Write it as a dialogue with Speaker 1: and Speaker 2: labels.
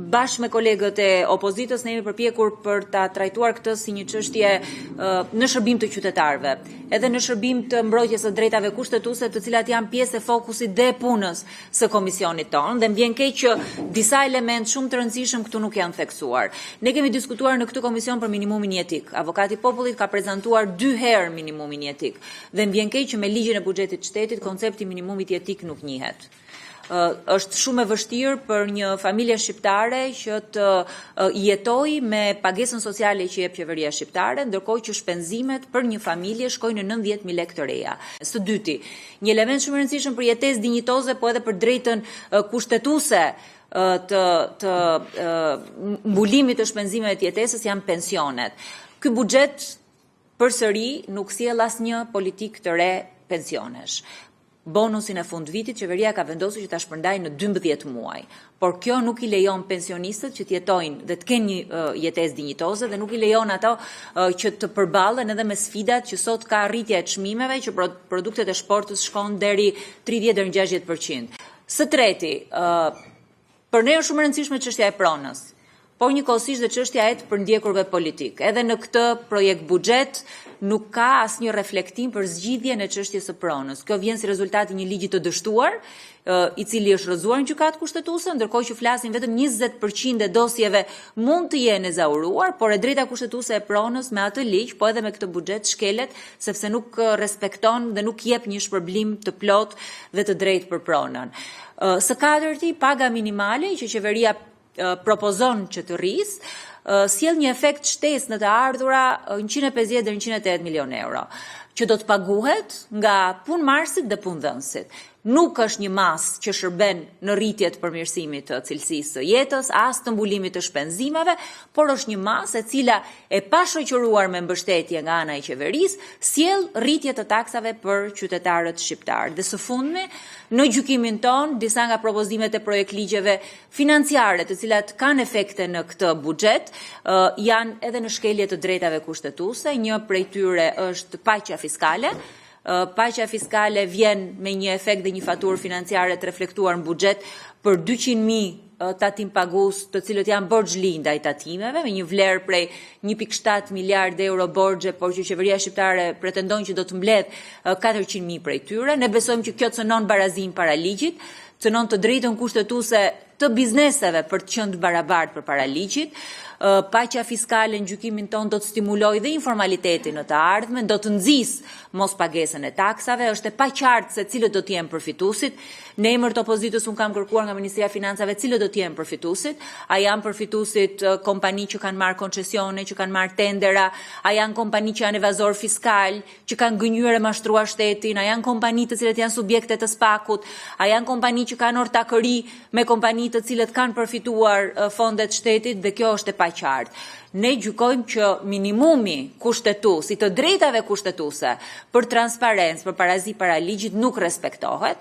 Speaker 1: bashkë me kolegët e opozitës ne jemi përpjekur për ta trajtuar këtë si një çështje në shërbim të qytetarëve, edhe në shërbim të mbrojtjes së drejtave kushtetuese, të cilat janë pjesë e fokusit dhe punës së komisionit tonë, dhe më vjen keq që disa elementë shumë të rëndësishëm këtu nuk janë theksuar. Ne kemi diskutuar në këtë komision për minimumin jetik. Avokati i popullit ka prezantuar 2 herë minimumin jetik dhe më vjen keq që me ligjin e buxhetit të shtetit koncepti minimumit jetik nuk njihet. Është shumë e vështirë për një familje shqiptare që të jetojë me pagesën sociale që jep qeveria shqiptare, ndërkohë që shpenzimet për një familje shkojnë në 90.000 lekë të reja. Së dyti, një element shumë i rëndësishëm për jetesë dinjitoze, po edhe për drejtën kushtetuese të mbulimit të shpenzimeve të jetesës janë pensionet. Ky buxhet përsëri nuk sjell asnjë politikë të re pensionesh. Bonusin e fund vitit, qeveria ka vendosur që ta shpërndajë në 12 muaj. Por kjo nuk i lejon pensionistët që të jetojnë dhe të kenë një jetesë dinjitoze dhe nuk i lejon ato që të përballen edhe me sfidat që sot ka rritja e çmimeve, që produktet e shportës shkon deri 30 deri në 60%. Së treti, për ne është shumë e rëndësishme çështja e pronës, por njëkohësisht dhe çështja e të përndjekurve politik. Edhe në këtë projekt buxhet nuk ka asnjë reflektim për zgjidhjen e çështjes së pronës. Kjo vjen si rezultati i një ligji të dështuar, i cili është rrëzuar në gjykatë kushtetuese, ndërkohë që flasin vetëm 20% e dosjeve mund të jenë ezauruar, por e drejta kushtetuese e pronës me atë ligj, po edhe me këtë buxhet shkelet, sepse nuk respekton dhe nuk jep një shpërblim të plot dhe të drejtë për pronën. Së katërti, paga minimale që qeveria propozon që të rrisë, sjell një efekt shtesë në të ardhura 150 deri në 180 milion euro, që do të paguhet nga punëmarrësit dhe punëdhënësit. Nuk është një masë që shërben në rritje të përmirësimit të cilësisë së jetës, as të mbulimit të shpenzimeve, por është një masë e cila e pashoqëruar me mbështetje nga ana e qeverisë, sjell rritje të taksave për qytetarët shqiptarë. Dhe së fundmi, në gjykimin ton, disa nga propozimet e projekt ligjeve financiare, të cilat kanë efekte në këtë buxhet, janë edhe në shkelje të drejtave kushtetuese. Një prej tyre është paqja fiskale. Paqja fiskale vjen me një efekt dhe një faturë financiare të reflektuar në buxhet për 200.000 tatim pagues, të cilët janë borxhli ndaj tatimeve, me një vlerë prej 1.7 miliard euro borxhe, por që qeveria shqiptare pretendon që do të mbledh 400.000 prej tyre. Ne besojmë që kjo cënon barazim para ligjit, cënon të drejtën kushtetuese të bizneseve për të qenë barabartë përpara ligjit. Paqja fiskale në gjykimin ton do të stimulojë dhe informalitetin në të ardhmen, do të nxjisë mospagesën e taksave, është e paqartë se cilët do të jenë përfituesit. Në emër të opozitës unë kam kërkuar nga Ministria e Financave cilët do të jenë përfituesit. A janë përfituesit kompani që kanë marrë koncesione, që kanë marrë tendera, a janë kompani që janë evazor fiskal, që kanë gënjur e mashtruar shtetin, a janë kompani të cilët janë subjekte të spakut, a janë kompani që kanë ortakëri me kompani të cilët kanë përfituar fondet shtetit, dhe kjo është e paqartë. Ne gjykojmë që minimumi kushtetues, i të drejtave kushtetuese për transparencë, për parazi para ligjit nuk respektohet.